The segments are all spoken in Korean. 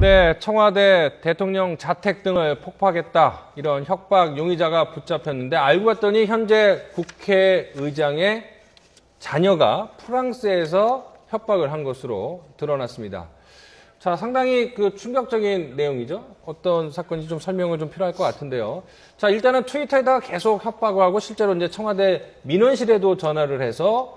네, 청와대 대통령 자택 등을 폭파하겠다 이런 협박 용의자가 붙잡혔는데 알고 봤더니 현재 국회의장의 자녀가 프랑스에서 협박을 한 것으로 드러났습니다. 자, 상당히 충격적인 내용이죠. 어떤 사건인지 좀 설명을 좀 필요할 것 같은데요. 자, 일단은 트위터에다가 계속 협박을 하고 실제로 이제 청와대 민원실에도 전화를 해서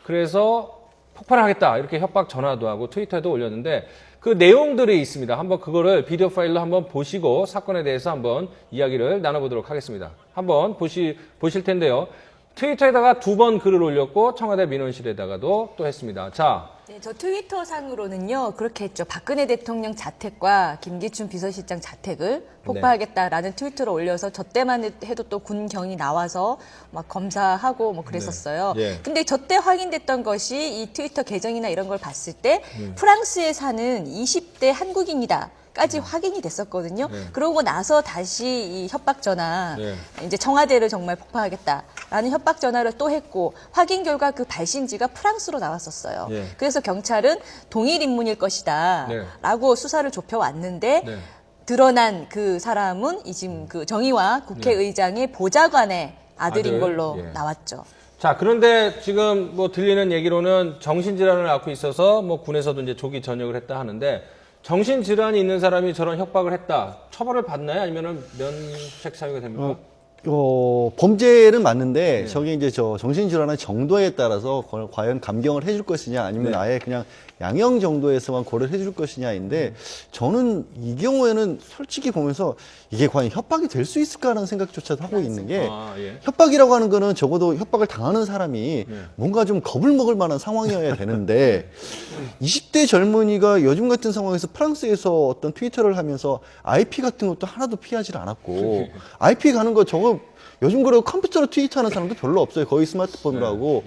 그래서 폭발을 하겠다 이렇게 협박 전화도 하고 트위터에도 올렸는데 그 내용들이 있습니다. 한번 그거를 비디오 파일로 한번 보시고 사건에 대해서 한번 이야기를 나눠보도록 하겠습니다. 한번 보실 텐데요. 트위터에다가 2번 글을 올렸고 청와대 민원실에다가도 또 했습니다. 자, 네, 저 트위터 상으로는요 그렇게 했죠. 박근혜 대통령 자택과 김기춘 비서실장 자택을 폭파하겠다라는 트위터를 올려서 저 때만 해도 또 군경이 나와서 막 검사하고 뭐 그랬었어요. 네. 예. 근데 저 때 확인됐던 것이 이 트위터 계정이나 이런 걸 봤을 때 프랑스에 사는 20대 한국인이다. 까지 확인이 됐었거든요. 네. 그러고 나서 다시 이 협박 전화, 네. 이제 청와대를 정말 폭파하겠다라는 협박 전화를 또 했고 확인 결과 그 발신지가 프랑스로 나왔었어요. 네. 그래서 경찰은 동일 인물일 것이다라고 수사를 좁혀왔는데 네. 드러난 그 사람은 지금 그 정의화 국회의장의 보좌관의 아들인 아들? 걸로 예. 나왔죠. 자, 그런데 지금 뭐 들리는 얘기로는 정신질환을 앓고 있어서 뭐 군에서도 이제 조기 전역을 했다 하는데 정신질환이 있는 사람이 저런 협박을 했다. 처벌을 받나요? 아니면은 면책 사유가 됩니까? 범죄는 맞는데 저게 이제 정신질환의 정도에 따라서 과연 감경을 해줄 것이냐 아니면 네. 아예 그냥 양형 정도에서만 고려를 해줄 것이냐인데 저는 이 경우에는 솔직히 보면서 이게 과연 협박이 될 수 있을까라는 생각조차도 하고 있는 게 예. 협박이라고 하는 거는 적어도 협박을 당하는 사람이 뭔가 좀 겁을 먹을 만한 상황이어야 되는데 20대 젊은이가 요즘 같은 상황에서 프랑스에서 어떤 트위터를 하면서 IP 같은 것도 하나도 피하지 않았고 IP 가는 거 저거 요즘 그리고 컴퓨터로 트위터하는 사람도 별로 없어요. 거의 스마트폰으로 하고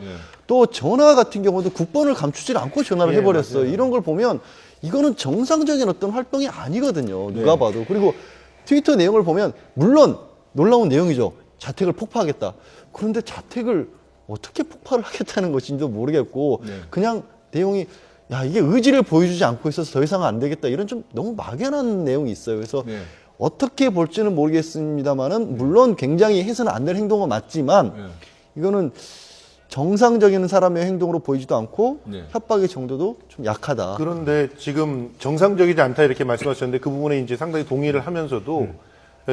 또 전화 같은 경우도 국번을 감추질 않고 전화를 해버렸어요. 맞아요. 이런 걸 보면 이거는 정상적인 어떤 활동이 아니거든요. 누가 봐도. 그리고 트위터 내용을 보면 물론 놀라운 내용이죠. 자택을 폭파하겠다. 그런데 자택을 어떻게 폭발을 하겠다는 것인지도 모르겠고 그냥 내용이 야 이게 의지를 보여주지 않고 있어서 더 이상은 안 되겠다. 이런 좀 너무 막연한 내용이 있어요. 그래서 어떻게 볼지는 모르겠습니다만은 물론 굉장히 해서는 안 될 행동은 맞지만 이거는 정상적인 사람의 행동으로 보이지도 않고 협박의 정도도 좀 약하다. 그런데 지금 정상적이지 않다 이렇게 말씀하셨는데 그 부분에 이제 상당히 동의를 하면서도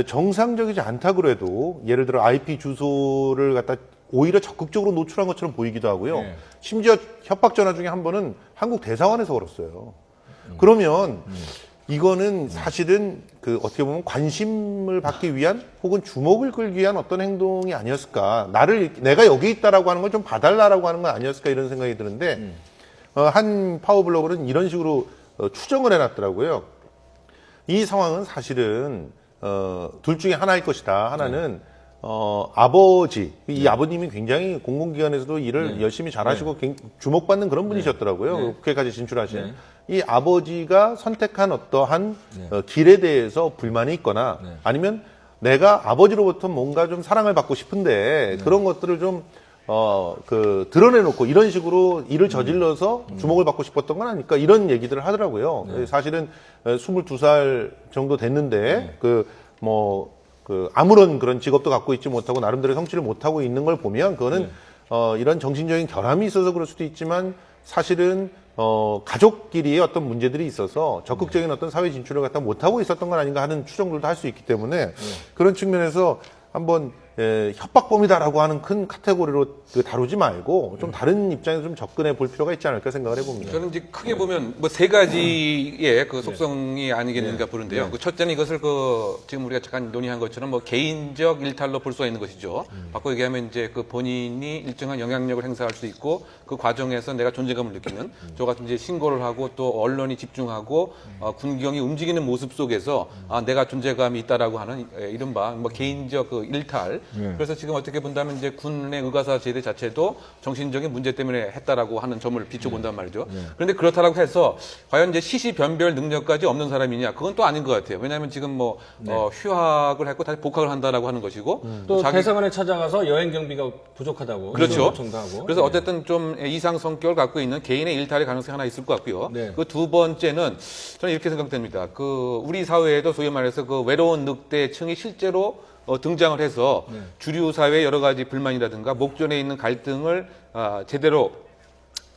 정상적이지 않다 그래도 예를 들어 IP 주소를 갖다 오히려 적극적으로 노출한 것처럼 보이기도 하고요. 심지어 협박 전화 중에 한 번은 한국 대사관에서 걸었어요. 그러면 이거는 사실은 어떻게 보면 관심을 받기 위한 혹은 주목을 끌기 위한 어떤 행동이 아니었을까. 내가 여기 있다라고 하는 걸 좀 봐달라라고 하는 건 아니었을까 이런 생각이 드는데, 한 파워블로거는 이런 식으로 추정을 해놨더라고요. 이 상황은 사실은, 둘 중에 하나일 것이다. 하나는, 아버지, 이 아버님이 굉장히 공공기관에서도 일을 열심히 잘하시고 주목받는 그런 분이셨더라고요. 국회까지 진출하신. 이 아버지가 선택한 어떠한 길에 대해서 불만이 있거나 아니면 내가 아버지로부터 뭔가 좀 사랑을 받고 싶은데 그런 것들을 좀 드러내놓고 이런 식으로 일을 저질러서 주목을 받고 싶었던 건 아닐까 이런 얘기들을 하더라고요. 사실은 22살 정도 됐는데 아무런 그런 직업도 갖고 있지 못하고 나름대로 성취를 못하고 있는 걸 보면 그거는 이런 정신적인 결함이 있어서 그럴 수도 있지만 사실은 가족끼리의 어떤 문제들이 있어서 적극적인 어떤 사회 진출을 갖다 못하고 있었던 건 아닌가 하는 추정들도 할 수 있기 때문에 그런 측면에서 한번 협박범이다라고 하는 큰 카테고리로 다루지 말고 좀 다른 입장에서 좀 접근해 볼 필요가 있지 않을까 생각을 해봅니다. 저는 이제 크게 보면 뭐 세 가지의 그 속성이 아니겠는가 보는데요. 그 첫째는 이것을 지금 우리가 잠깐 논의한 것처럼 뭐 개인적 일탈로 볼 수가 있는 것이죠. 바꿔 얘기하면 이제 본인이 일정한 영향력을 행사할 수 있고 그 과정에서 내가 존재감을 느끼는 저 같은 이제 신고를 하고 또 언론이 집중하고 군경이 움직이는 모습 속에서 내가 존재감이 있다라고 하는 이른바 뭐 개인적 일탈 그래서 지금 어떻게 본다면 이제 군의 의가사 제대 자체도 정신적인 문제 때문에 했다라고 하는 점을 비춰본단 말이죠. 그런데 그렇다라고 해서 과연 이제 시시변별 능력까지 없는 사람이냐? 그건 또 아닌 것 같아요. 왜냐하면 지금 뭐 휴학을 했고 다시 복학을 한다라고 하는 것이고 또 자기- 대사관에 찾아가서 여행 경비가 부족하다고 그렇죠. 요청도 하고. 그래서 어쨌든 좀 이상 성격을 갖고 있는 개인의 일탈의 가능성이 하나 있을 것 같고요. 네. 그 두 번째는 저는 이렇게 생각됩니다. 그 우리 사회에도 소위 말해서 그 외로운 늑대층이 실제로 등장을 해서 주류 사회의 여러 가지 불만이라든가 목전에 있는 갈등을 제대로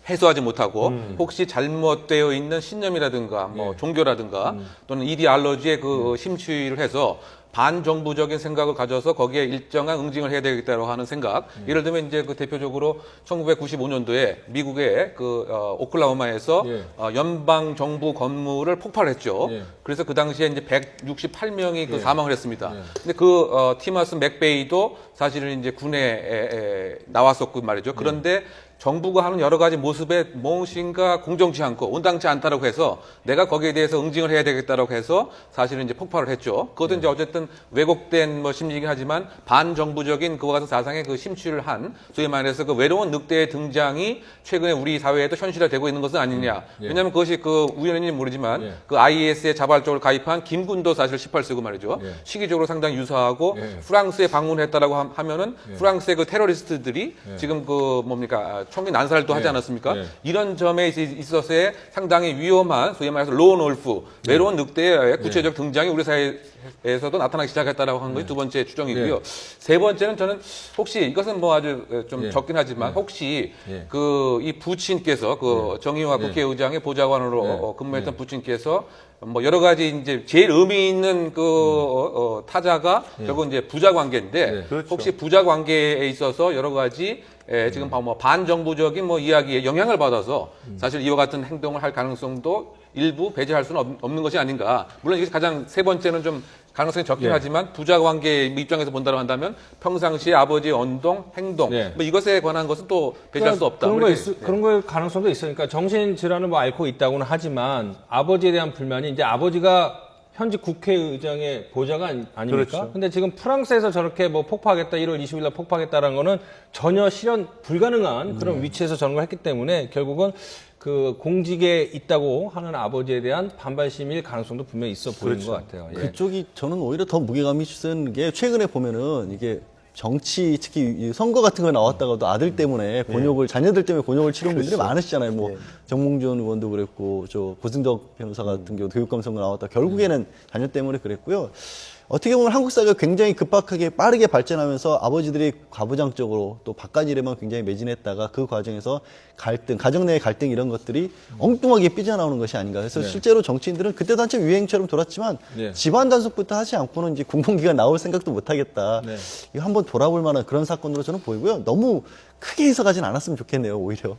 해소하지 못하고 혹시 잘못되어 있는 신념이라든가 뭐 종교라든가 또는 이데올로지에 그 심취를 해서 반정부적인 생각을 가져서 거기에 일정한 응징을 해야 되겠다고 하는 생각. 예를 들면 이제 그 대표적으로 1995년도에 미국의 그 오클라호마에서 예. 연방 정부 건물을 폭발했죠. 예. 그래서 그 당시에 이제 168명이 그 예. 사망을 했습니다. 예. 근데 그 티머스 맥베이도 사실은 이제 군에 나왔었고 말이죠. 그런데 정부가 하는 여러 가지 모습에 무엇인가 공정치 않고 온당치 않다라고 해서 내가 거기에 대해서 응징을 해야 되겠다라고 해서 사실은 이제 폭발을 했죠. 그것도 이제 어쨌든 왜곡된 뭐 심리이긴 하지만 반정부적인 그와 같은 사상에 그 심취를 한 소위 말해서 그 외로운 늑대의 등장이 최근에 우리 사회에도 현실화되고 있는 것은 아니냐. 예. 왜냐하면 그것이 그 우연인지 모르지만 예. 그 IS에 자발적으로 가입한 김군도 사실 18세고 말이죠. 예. 시기적으로 상당히 유사하고 예. 프랑스에 방문했다라고 하면은 프랑스의 그 테러리스트들이 지금 그 뭡니까 총기 난살도 하지 예. 않았습니까? 예. 이런 점에 있어서의 상당히 위험한 소위 말해서 로온 올프 외로운 늑대의 구체적 등장이 우리 사회에서도 나타나기 시작했다라고 하는 것이 두 번째 추정이고요. 세 번째는 저는 혹시 이것은 뭐 아주 좀 예. 적긴 하지만 혹시 예. 그 이 부친께서 그 정의화 국회의장의 보좌관으로 근무했던 부친께서 뭐 여러 가지 이제 제일 의미 있는 그 타자가 결국 이제 부자 관계인데 네. 그렇죠. 혹시 부자 관계에 있어서 여러 가지 지금 뭐 반정부적인 뭐 이야기에 영향을 받아서 사실 이와 같은 행동을 할 가능성도 일부 배제할 수는 없는 것이 아닌가. 물론 이게 가장 세 번째는 좀 가능성이 적긴 네. 하지만 부자 관계 입장에서 본다고 한다면 평상시에 아버지의 언동, 행동 네. 뭐 이것에 관한 것은 또 배제할 수 없다. 그런 뭐 거 이렇게, 그런 거 가능성도 있어요. 그러니까 정신 질환을 뭐 앓고 있다고는 하지만 아버지에 대한 불만이 이제 아버지가 현직 국회의장의 보좌가 아닙니까? 그렇죠. 근데 지금 프랑스에서 저렇게 뭐 폭파하겠다, 1월 20일 날 폭파하겠다라는 거는 전혀 실현 불가능한 그런 위치에서 저런 걸 했기 때문에 결국은 그 공직에 있다고 하는 아버지에 대한 반발심일 가능성도 분명히 있어 보이는 것 같아요. 예. 그쪽이 저는 오히려 더 무게감이 있는 게 최근에 보면은 이게 정치 특히 이 선거 같은 거 나왔다가도 아들 때문에 곤욕을 자녀들 때문에 곤욕을 치른 분들이 많으시잖아요. 뭐 정몽준 의원도 그랬고 저 고승덕 변호사 같은 경우도 교육감 선거 나왔다 결국에는 자녀 때문에 그랬고요. 어떻게 보면 한국 사회가 굉장히 급박하게 빠르게 발전하면서 아버지들이 가부장적으로 또 바깥 일에만 굉장히 매진했다가 그 과정에서 갈등, 가정 내의 갈등 이런 것들이 엉뚱하게 삐져나오는 것이 아닌가. 그래서 실제로 정치인들은 그때도 한참 유행처럼 돌았지만 네. 집안 단속부터 하지 않고는 이제 공공기관 나올 생각도 못 하겠다. 네. 이거 한번 돌아볼 만한 그런 사건으로 저는 보이고요. 너무 크게 해석하진 않았으면 좋겠네요, 오히려.